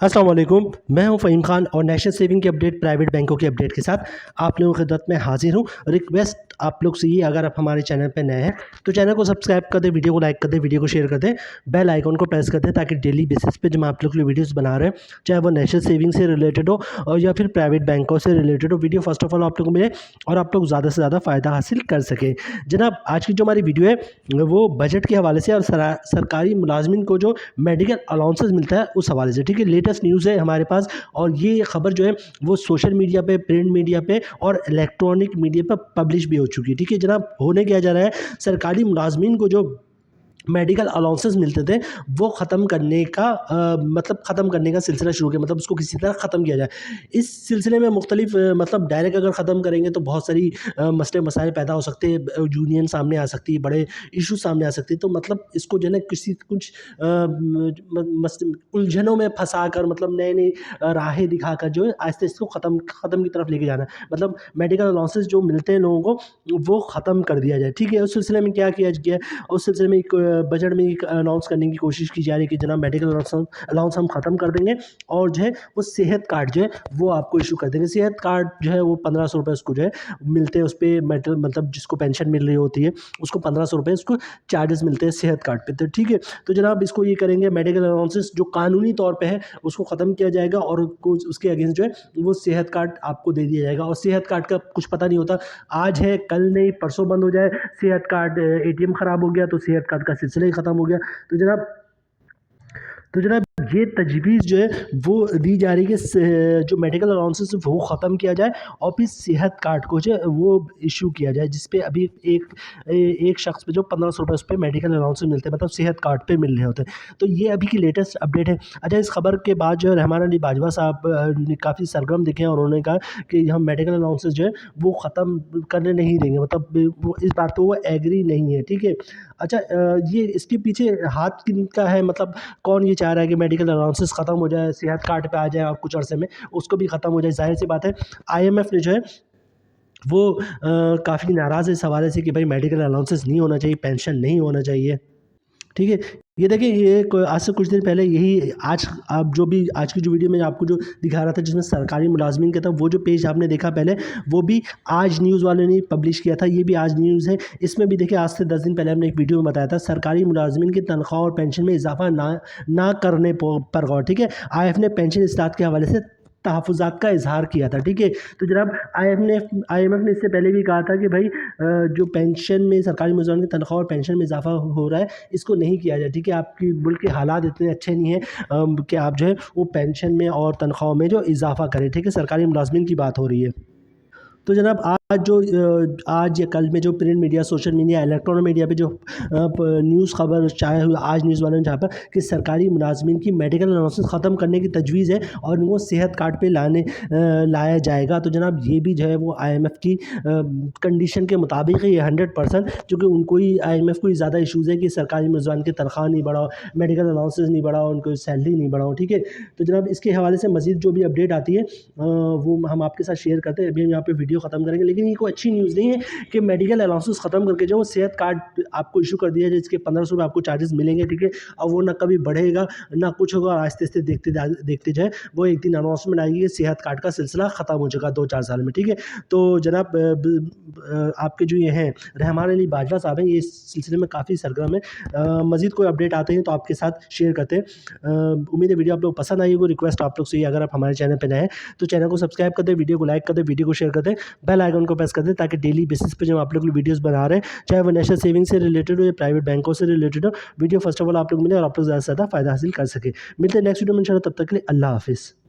अस्सलाम वालेकुम, मैं हूं फ़हीम खान और नेशनल सेविंग की अपडेट प्राइवेट बैंकों की अपडेट के साथ आप लोगों की खिदमत में हाजिर हूं। रिक्वेस्ट आप लोग से ये, अगर आप हमारे चैनल पर नए हैं तो चैनल को सब्सक्राइब कर दें, वीडियो को लाइक कर दें, वीडियो को शेयर कर दें, बेल आइकन को प्रेस कर दें ताकि डेली बेसिस पे जब आप लोग के लिए वीडियोस बना रहे हैं, चाहे वो नेशनल सेविंग से रिलेटेड हो और या फिर प्राइवेट बैंकों से रिलेटेड हो, वीडियो फर्स्ट ऑफ ऑल आप लोग को मिले और आप लोग ज़्यादा से ज़्यादा फ़ायदा हासिल कर सकें। जनाब, आज की जो हमारी वीडियो है वो बजट के हवाले से और सरकारी मुलाजमिन को जो मेडिकल अलाउंसेस मिलता है उस हवाले से, ठीक है। लेटेस्ट न्यूज़ है हमारे पास और ये खबर जो है वो सोशल मीडिया पे, प्रिंट मीडिया पे और इलेक्ट्रॉनिक मीडिया पे पब्लिश भी हो चुकी है, ठीक है जनाब। होने क्या जा रहा है, सरकारी मुलाजमिन को जो मेडिकल अलाउंसेस मिलते थे वो ख़त्म करने का मतलब ख़त्म करने का सिलसिला शुरू किया, मतलब उसको किसी तरह ख़त्म किया जाए। इस सिलसिले में मुख्तलिफ मतलब डायरेक्ट अगर ख़त्म करेंगे तो बहुत सारी मसले मसाइल पैदा हो सकते हैं, यूनियन सामने आ सकती है, बड़े इशू सामने आ सकते हैं। तो मतलब इसको जो है ना किसी कुछ उलझनों में फंसा कर, मतलब नई नई राहें दिखाकर जो है आहिस्ते इसको ख़त्म की तरफ लेके जाना है। मतलब मेडिकल अलाउंसेस जो मिलते हैं लोगों को वो ख़त्म कर दिया जाए, ठीक है। उस सिलसिले में क्या किया गया, उस सिलसिले में एक बजट में एक अनाउंस करने की कोशिश की जा रही है कि जनाब मेडिकल अलाउंस हम ख़त्म कर देंगे और जो है वो सेहत कार्ड जो है वो आपको इशू कर देंगे। सेहत कार्ड जो है वो 1500 रुपये उसको जो है मिलते हैं, उस पर मेटल मतलब जिसको पेंशन मिल रही होती है उसको 1500 रुपये उसको चार्जेस मिलते हैं सेहत कार्ड पे, तो ठीक है। तो जनाब इसको ये करेंगे, मेडिकल अलाउंसेस जो कानूनी तौर पे है उसको ख़त्म किया जाएगा और उसके अगेंस्ट जो है वो सेहत कार्ड आपको दे दिया जाएगा। और सेहत कार्ड का कुछ पता नहीं होता, आज है कल नहीं परसों बंद हो जाए। सेहत कार्ड एटीएम ख़राब हो गया तो सेहत कार्ड का सिलसिला ही ख़त्म हो गया। तो जनाब ये तजवीज़ जो है वो दी जा रही है कि जो मेडिकल अलाउंसेस वो ख़त्म किया जाए और फिर सेहत कार्ड को जो है वो इशू किया जाए, जिस पे अभी एक शख्स पे जो 1500 रुपये उस पर मेडिकल अलाउंसेस मिलते हैं, मतलब सेहत कार्ड पे मिल रहे होते हैं। तो ये अभी की लेटेस्ट अपडेट है। अच्छा, इस खबर के बाद जो है रहमान अली बाजवा साहब काफ़ी सरगर्म दिखे और उन्होंने कहा कि हम मेडिकल अलाउंसेस जो है वो ख़त्म करने नहीं देंगे, मतलब वो इस बात पर वो एग्री नहीं है, ठीक है। अच्छा, ये इसके पीछे हाथ किनका है, मतलब कौन ये चाह रहा है कि मेडिकल अलाउंसेस ख़त्म हो जाए, सेहत कार्ड पे आ जाए और कुछ अरसे में उसको भी ख़त्म हो जाए। ज़ाहिर सी बात है आईएमएफ ने जो है वो काफ़ी नाराज़ है इस हवाले से कि भाई मेडिकल अलाउंसेस नहीं होना चाहिए, पेंशन नहीं होना चाहिए, ठीक है। ये देखिए, ये आज से कुछ दिन पहले यही आज आप जो भी आज की जो वीडियो में आपको जो दिखा रहा था जिसमें सरकारी मुलाजमीन का था, वो जो पेज आपने देखा पहले वो भी आज न्यूज़ वालों ने पब्लिश किया था, ये भी आज न्यूज़ है। इसमें भी देखिए आज से 10 दिन पहले हमने एक वीडियो में बताया था सरकारी मुलाजमीन की तनख्वाह और पेंशन में इजाफा ना करने पर गौर, ठीक है। आईएफ ने पेंशन इस्तात के हवाले से तहफ़्फ़ुज़ात का इज़हार किया था, ठीक है। तो जनाब आईएमएफ ने इससे पहले भी कहा था कि भाई जो पेंशन में सरकारी मुलाज़िम की तनख्वाह और पेंशन में इजाफा हो रहा है इसको नहीं किया जाए, ठीक है। आपकी मुल्क के हालात इतने अच्छे नहीं हैं कि आप जो है वो पेंशन में और तनख्वाह में जो इजाफा करें, ठीक है। सरकारी मुलाज़िमीन की बात हो रही है। तो जनाब आज या कल में जो print media, social media, electronic media पे जो न्यूज़ खबर चाहे आज न्यूज़ वालों ने छापा कि सरकारी मुलाजमीन की मेडिकल अलाउंसेस ख़त्म करने की तजवीज़ है और उनको सेहत कार्ड पे लाया जाएगा। तो जनाब ये भी जो है वो आईएमएफ की कंडीशन के मुताबिक है, ये 100%, चूँकि उनको ही आईएमएफ को ही ज़्यादा इशूज़ है कि सरकारी मुलाजमान की तनख्वाह नहीं बढ़ाओ, मेडिकल अलाउंसेस नहीं बढ़ाओ, उनको सैलरी नहीं बढ़ाओ, ठीक है। तो जनाब इसके हवाले से मज़ीद जो भी अपडेट आती है वो हम आपके साथ शेयर करते हैं। अभी हम यहाँ पे वीडियो ख़त्म करेंगे, लेकिन ये कोई अच्छी न्यूज़ नहीं है कि मेडिकल अलाउंसेस ख़त्म करके जो सेहत कार्ड आपको इशू कर दिया जाए जिसके 1500 रुपये आपको चार्जेस मिलेंगे, ठीक है। और वो ना कभी बढ़ेगा ना कुछ होगा, और आहिस्ते आहिस्ते देखते जाए वो एक दिन अनाउंसमेंट आएगी कि सेहत कार्ड का सिलसिला ख़त्म हो जाएगा 2-4 साल में, ठीक है। तो जनाब आपके जो ये हैं रहमान अली बाजवा साहब हैं, ये इस सिलसिले में काफ़ी सरगर्म है। मज़ीद कोई अपडेट आते हैं तो आपके साथ शेयर करते हैं। उम्मीद है वीडियो आप लोग पसंद आई होगी। रिक्वेस्ट आप लोग से, अगर आप हमारे चैनल पर नए हैं तो चैनल को सब्सक्राइब कर दें, वीडियो को लाइक कर दें, वीडियो को शेयर कर दें, बेल आइकन को प्रेस कर दें ताकि डेली बेसिस पे जब आप लोग वीडियोस बना रहे हैं, चाहे वो नेशनल सेविंग से रिलेटेड हो या प्राइवेट बैंकों से रिलेटेड हो, वीडियो फर्स्ट ऑफ ऑल आप लोग मिले और आप लोग ज़्यादा से ज़्यादा फ़ायदा हासिल कर सके। मिलते हैं नेक्स्ट वीडियो में इंशाल्लाह, तब तक के लिए अल्लाह हाफ़िज़।